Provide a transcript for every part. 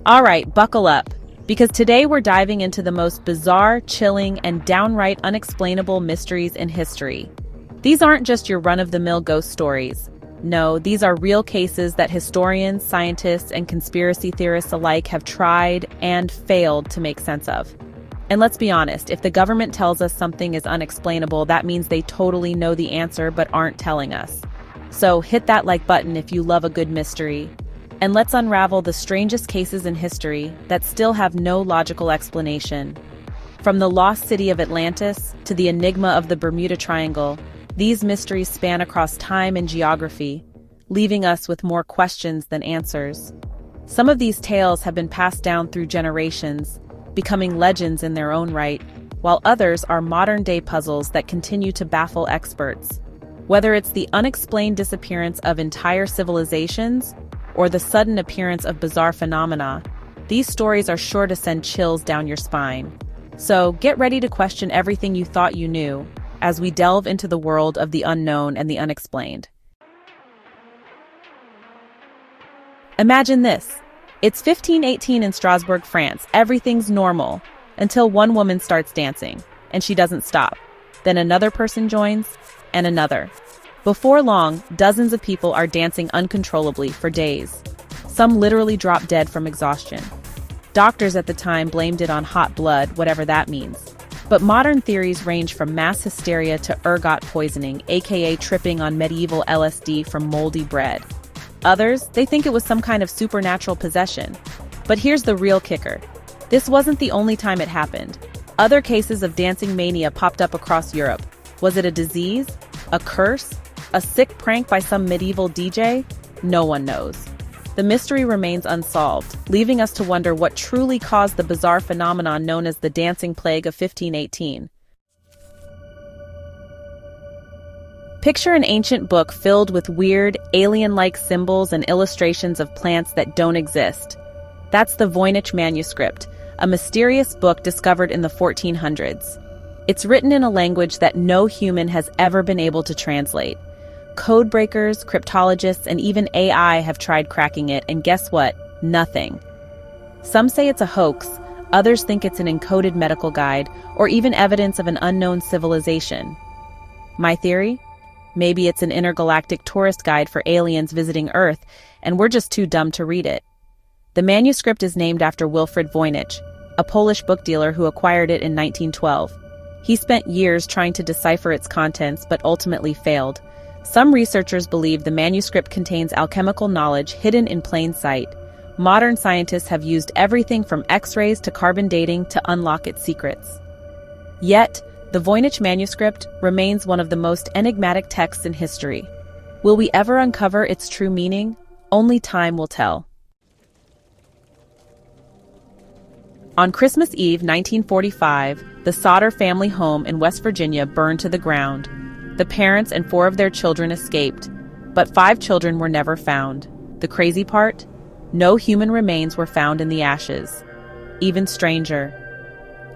Alright, buckle up, because today we're diving into the most bizarre, chilling, and downright unexplainable mysteries in history. These aren't just your run-of-the-mill ghost stories. No, these are real cases that historians, scientists, and conspiracy theorists alike have tried and failed to make sense of. And let's be honest, if the government tells us something is unexplainable, that means they totally know the answer but aren't telling us. So hit that like button if you love a good mystery. And let's unravel the strangest cases in history that still have no logical explanation. From the lost city of Atlantis to the enigma of the Bermuda Triangle, these mysteries span across time and geography, leaving us with more questions than answers. Some of these tales have been passed down through generations, becoming legends in their own right, while others are modern-day puzzles that continue to baffle experts. Whether it's the unexplained disappearance of entire civilizations or the sudden appearance of bizarre phenomena, these stories are sure to send chills down your spine. So get ready to question everything you thought you knew as we delve into the world of the unknown and the unexplained. Imagine this. It's 1518 in Strasbourg, France. Everything's normal until one woman starts dancing, and she doesn't stop. Then another person joins, and another. Before long, dozens of people are dancing uncontrollably for days. Some literally drop dead from exhaustion. Doctors at the time blamed it on hot blood, whatever that means. But modern theories range from mass hysteria to ergot poisoning, aka tripping on medieval LSD from moldy bread. Others, they think it was some kind of supernatural possession. But here's the real kicker. This wasn't the only time it happened. Other cases of dancing mania popped up across Europe. Was it a disease? A curse? A sick prank by some medieval DJ? No one knows. The mystery remains unsolved, leaving us to wonder what truly caused the bizarre phenomenon known as the dancing plague of 1518. Picture an ancient book filled with weird, alien-like symbols and illustrations of plants that don't exist. That's the Voynich manuscript, a mysterious book discovered in the 1400s. It's written in a language that no human has ever been able to translate. Codebreakers, cryptologists, and even AI have tried cracking it, and guess what? Nothing. Some say it's a hoax, others think it's an encoded medical guide, or even evidence of an unknown civilization. My theory? Maybe it's an intergalactic tourist guide for aliens visiting Earth, and we're just too dumb to read it. The manuscript is named after Wilfrid Voynich, a Polish book dealer who acquired it in 1912. He spent years trying to decipher its contents, but ultimately failed. Some researchers believe the manuscript contains alchemical knowledge hidden in plain sight. Modern scientists have used everything from X-rays to carbon dating to unlock its secrets. Yet, the Voynich manuscript remains one of the most enigmatic texts in history. Will we ever uncover its true meaning? Only time will tell. On Christmas Eve, 1945, the SHATTER family home in West Virginia burned to the ground. The parents and 4 of their children escaped, but 5 children were never found. The crazy part? No human remains were found in the ashes. Even stranger,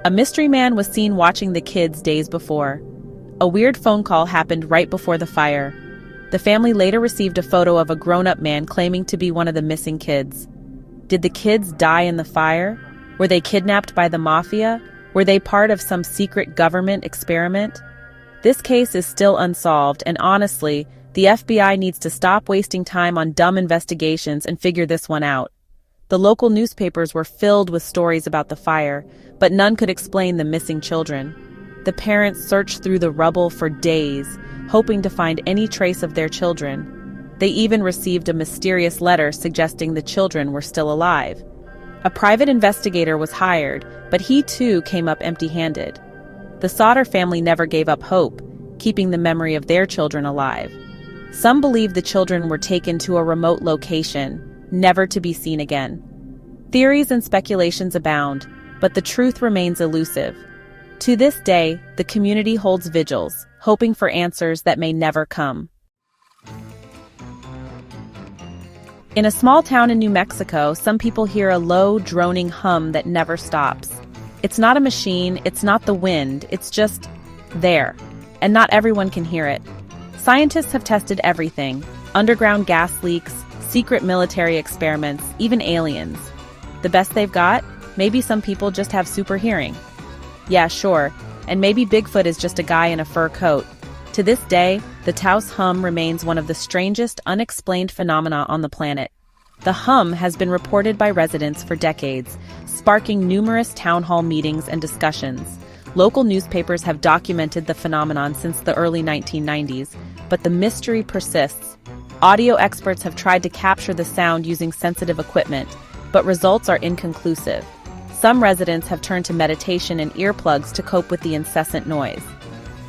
a mystery man was seen watching the kids days before. A weird phone call happened right before the fire. The family later received a photo of a grown-up man claiming to be one of the missing kids. Did the kids die in the fire? Were they kidnapped by the mafia? Were they part of some secret government experiment? This case is still unsolved, and honestly, the FBI needs to stop wasting time on dumb investigations and figure this one out. The local newspapers were filled with stories about the fire, but none could explain the missing children. The parents searched through the rubble for days, hoping to find any trace of their children. They even received a mysterious letter suggesting the children were still alive. A private investigator was hired, but he too came up empty-handed. The SHATTER family never gave up hope, keeping the memory of their children alive. Some believe the children were taken to a remote location, never to be seen again. Theories and speculations abound, but the truth remains elusive. To this day, the community holds vigils, hoping for answers that may never come. In a small town in New Mexico, some people hear a low, droning hum that never stops. It's not a machine, it's not the wind, it's just there. And not everyone can hear it. Scientists have tested everything: underground gas leaks, secret military experiments, even aliens. The best they've got? Maybe some people just have super hearing. Yeah, sure. And maybe Bigfoot is just a guy in a fur coat. To this day, the Taos hum remains one of the strangest, unexplained phenomena on the planet. The hum has been reported by residents for decades, sparking numerous town hall meetings and discussions. Local newspapers have documented the phenomenon since the early 1990s, but the mystery persists. Audio experts have tried to capture the sound using sensitive equipment, but results are inconclusive. Some residents have turned to meditation and earplugs to cope with the incessant noise.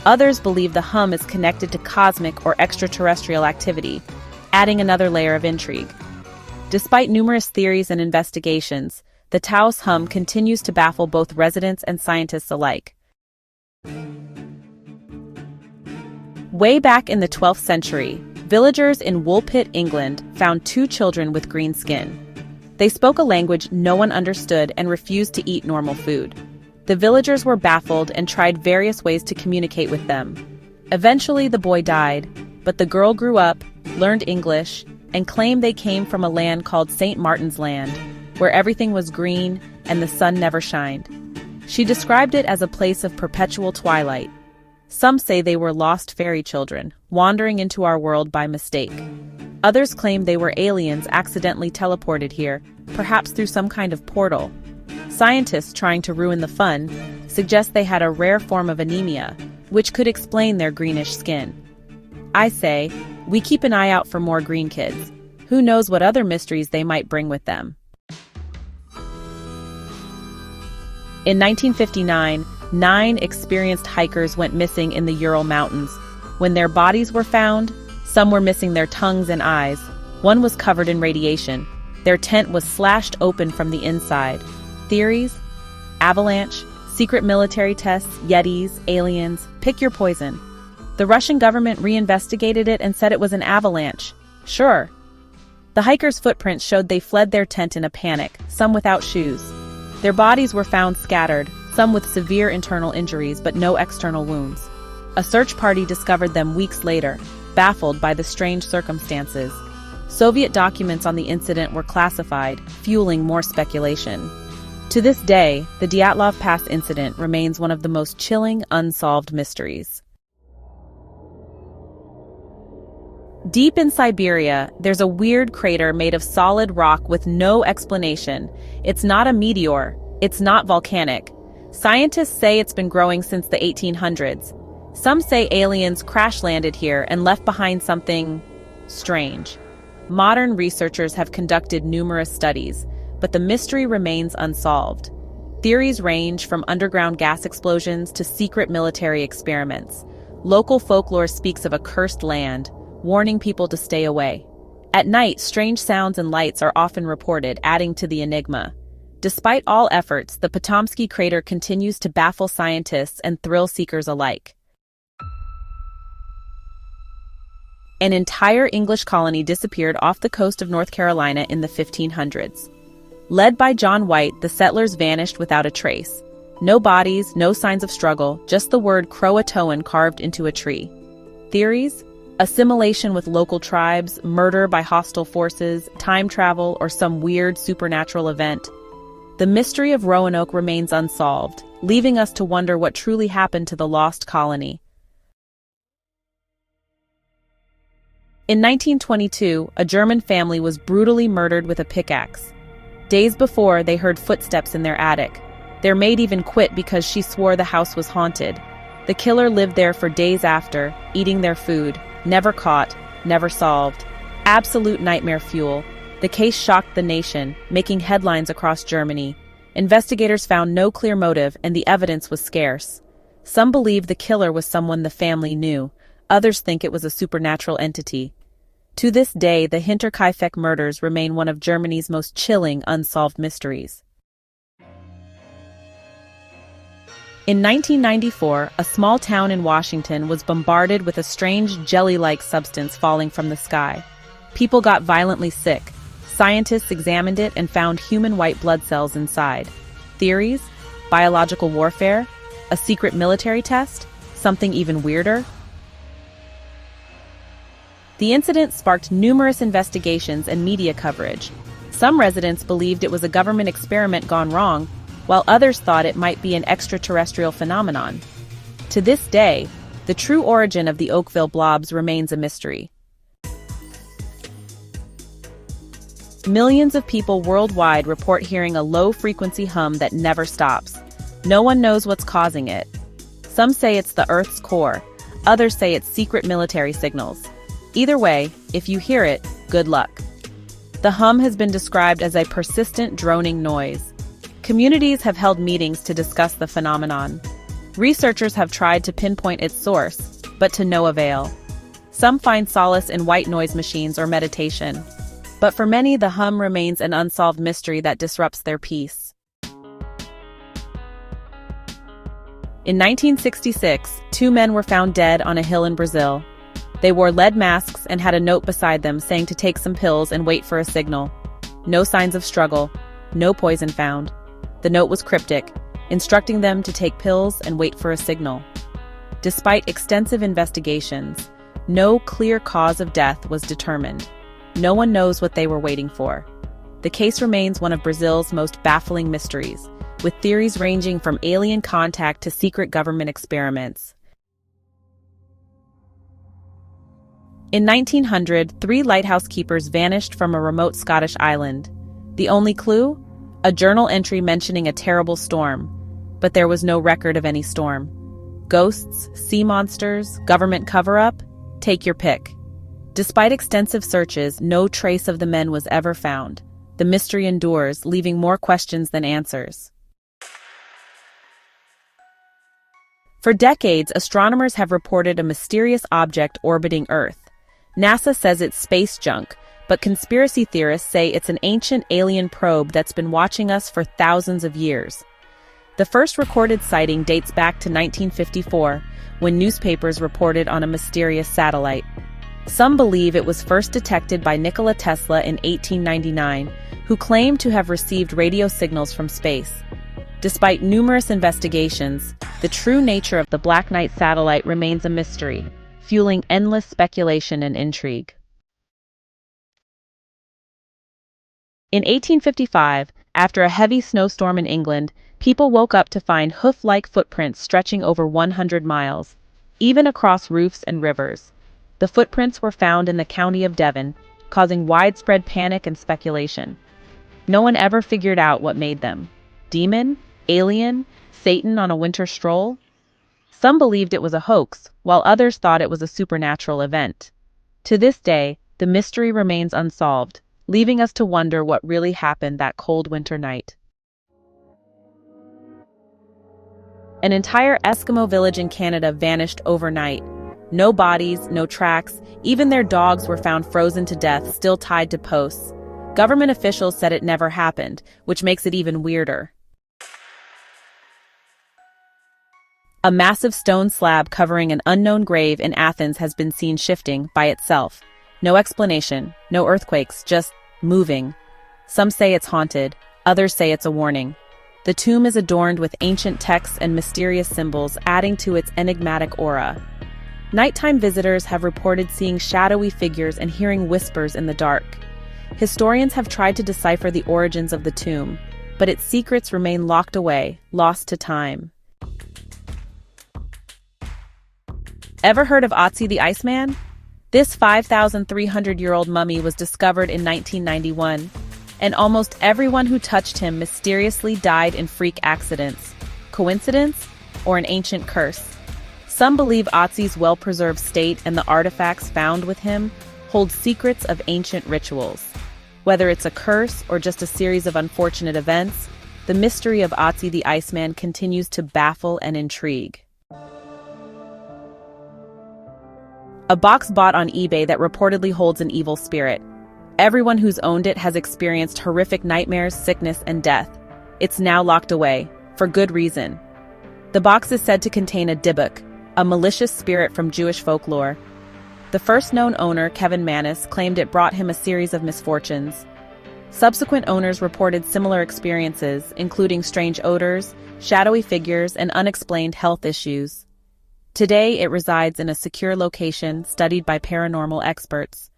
Others believe the hum is connected to cosmic or extraterrestrial activity, adding another layer of intrigue. Despite numerous theories and investigations, the Taos hum continues to baffle both residents and scientists alike. Way back in the 12th century, villagers in Woolpit, England, found two children with green skin. They spoke a language no one understood and refused to eat normal food. The villagers were baffled and tried various ways to communicate with them. Eventually, the boy died, but the girl grew up, learned English, and claimed they came from a land called St. Martin's Land, where everything was green and the sun never shined. She described it as a place of perpetual twilight. Some say they were lost fairy children, wandering into our world by mistake. Others claim they were aliens accidentally teleported here, perhaps through some kind of portal. Scientists trying to ruin the fun suggest they had a rare form of anemia, which could explain their greenish skin. I say, we keep an eye out for more green kids. Who knows what other mysteries they might bring with them. In 1959, 9 experienced hikers went missing in the Ural Mountains. When their bodies were found, some were missing their tongues and eyes. One was covered in radiation. Their tent was slashed open from the inside. Theories? Avalanche, secret military tests, Yetis, aliens, pick your poison. The Russian government reinvestigated it and said it was an avalanche. Sure. The hikers' footprints showed they fled their tent in a panic, some without shoes. Their bodies were found scattered, some with severe internal injuries but no external wounds. A search party discovered them weeks later, baffled by the strange circumstances. Soviet documents on the incident were classified, fueling more speculation. To this day, the Dyatlov Pass incident remains one of the most chilling, unsolved mysteries. Deep in Siberia, there's a weird crater made of solid rock with no explanation. It's not a meteor. It's not volcanic. Scientists say it's been growing since the 1800s. Some say aliens crash-landed here and left behind something strange. Modern researchers have conducted numerous studies, but the mystery remains unsolved. Theories range from underground gas explosions to secret military experiments. Local folklore speaks of a cursed land, warning people to stay away. At night, strange sounds and lights are often reported, adding to the enigma. Despite all efforts, the Potomsky crater continues to baffle scientists and thrill seekers alike. An entire English colony disappeared off the coast of North Carolina in the 1500s. Led by John White, the settlers vanished without a trace. No bodies, no signs of struggle, just the word Croatoan carved into a tree. Theories? Assimilation with local tribes, murder by hostile forces, time travel, or some weird supernatural event. The mystery of Roanoke remains unsolved, leaving us to wonder what truly happened to the lost colony. In 1922, a German family was brutally murdered with a pickaxe. Days before, they heard footsteps in their attic. Their maid even quit because she swore the house was haunted. The killer lived there for days after, eating their food. Never caught, never solved. Absolute nightmare fuel. The case shocked the nation, making headlines across Germany. Investigators found no clear motive and the evidence was scarce. Some believe the killer was someone the family knew. Others think it was a supernatural entity. To this day, the Hinterkaifeck murders remain one of Germany's most chilling unsolved mysteries. In 1994, a small town in Washington was bombarded with a strange jelly-like substance falling from the sky. People got violently sick. Scientists examined it and found human white blood cells inside. Theories? Biological warfare? A secret military test? Something even weirder? The incident sparked numerous investigations and media coverage. Some residents believed it was a government experiment gone wrong, while others thought it might be an extraterrestrial phenomenon. To this day, the true origin of the Oakville blobs remains a mystery. Millions of people worldwide report hearing a low-frequency hum that never stops. No one knows what's causing it. Some say it's the Earth's core, others say it's secret military signals. Either way, if you hear it, good luck. The hum has been described as a persistent droning noise. Communities have held meetings to discuss the phenomenon. Researchers have tried to pinpoint its source, but to no avail. Some find solace in white noise machines or meditation. But for many, the hum remains an unsolved mystery that disrupts their peace. In 1966, 2 men were found dead on a hill in Brazil. They wore lead masks and had a note beside them saying to take some pills and wait for a signal. No signs of struggle, no poison found. The note was cryptic, instructing them to take pills and wait for a signal. Despite extensive investigations, no clear cause of death was determined. No one knows what they were waiting for. The case remains one of Brazil's most baffling mysteries, with theories ranging from alien contact to secret government experiments. In 1900, 3 lighthouse keepers vanished from a remote Scottish island. The only clue? A journal entry mentioning a terrible storm. But there was no record of any storm. Ghosts, sea monsters, government cover-up? Take your pick. Despite extensive searches, no trace of the men was ever found. The mystery endures, leaving more questions than answers. For decades, astronomers have reported a mysterious object orbiting Earth. NASA says it's space junk, but conspiracy theorists say it's an ancient alien probe that's been watching us for thousands of years. The first recorded sighting dates back to 1954, when newspapers reported on a mysterious satellite. Some believe it was first detected by Nikola Tesla in 1899, who claimed to have received radio signals from space. Despite numerous investigations, the true nature of the Black Knight satellite remains a mystery, fueling endless speculation and intrigue. In 1855, after a heavy snowstorm in England, people woke up to find hoof-like footprints stretching over 100 miles, even across roofs and rivers. The footprints were found in the county of Devon, causing widespread panic and speculation. No one ever figured out what made them. Demon? Alien? Satan on a winter stroll? Some believed it was a hoax, while others thought it was a supernatural event. To this day, the mystery remains unsolved, leaving us to wonder what really happened that cold winter night. An entire Eskimo village in Canada vanished overnight. No bodies, no tracks, even their dogs were found frozen to death, still tied to posts. Government officials said it never happened, which makes it even weirder. A massive stone slab covering an unknown grave in Athens has been seen shifting by itself. No explanation, no earthquakes, just moving. Some say it's haunted, others say it's a warning. The tomb is adorned with ancient texts and mysterious symbols, adding to its enigmatic aura. Nighttime visitors have reported seeing shadowy figures and hearing whispers in the dark. Historians have tried to decipher the origins of the tomb, but its secrets remain locked away, lost to time. Ever heard of Ötzi the Iceman? This 5,300-year-old mummy was discovered in 1991, and almost everyone who touched him mysteriously died in freak accidents. Coincidence? Or an ancient curse? Some believe Ötzi's well-preserved state and the artifacts found with him hold secrets of ancient rituals. Whether it's a curse or just a series of unfortunate events, the mystery of Ötzi the Iceman continues to baffle and intrigue. A box bought on eBay that reportedly holds an evil spirit. Everyone who's owned it has experienced horrific nightmares, sickness, and death. It's now locked away, for good reason. The box is said to contain a dybbuk, a malicious spirit from Jewish folklore. The first known owner, Kevin Mannis, claimed it brought him a series of misfortunes. Subsequent owners reported similar experiences, including strange odors, shadowy figures, and unexplained health issues. Today, it resides in a secure location studied by paranormal experts.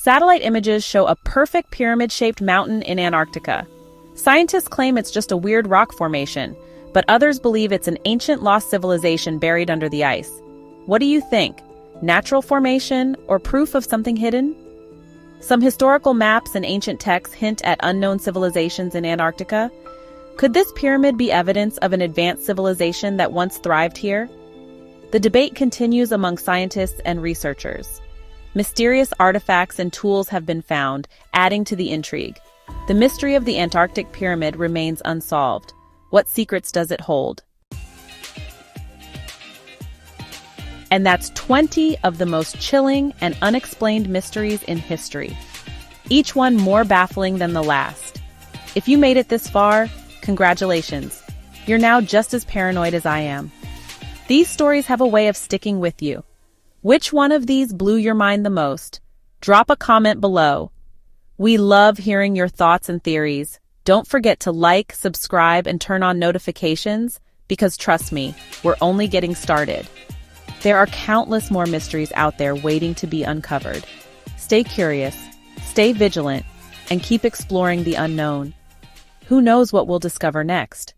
Satellite images show a perfect pyramid-shaped mountain in Antarctica. Scientists claim it's just a weird rock formation, but others believe it's an ancient lost civilization buried under the ice. What do you think? Natural formation or proof of something hidden? Some historical maps and ancient texts hint at unknown civilizations in Antarctica. Could this pyramid be evidence of an advanced civilization that once thrived here? The debate continues among scientists and researchers. Mysterious artifacts and tools have been found, adding to the intrigue. The mystery of the Antarctic pyramid remains unsolved. What secrets does it hold? And that's 20 of the most chilling and unexplained mysteries in history, each one more baffling than the last. If you made it this far, congratulations. You're now just as paranoid as I am. These stories have a way of sticking with you. Which one of these blew your mind the most? Drop a comment below. We love hearing your thoughts and theories. Don't forget to like, subscribe, and turn on notifications, because trust me, we're only getting started. There are countless more mysteries out there waiting to be uncovered. Stay curious, stay vigilant, and keep exploring the unknown. Who knows what we'll discover next?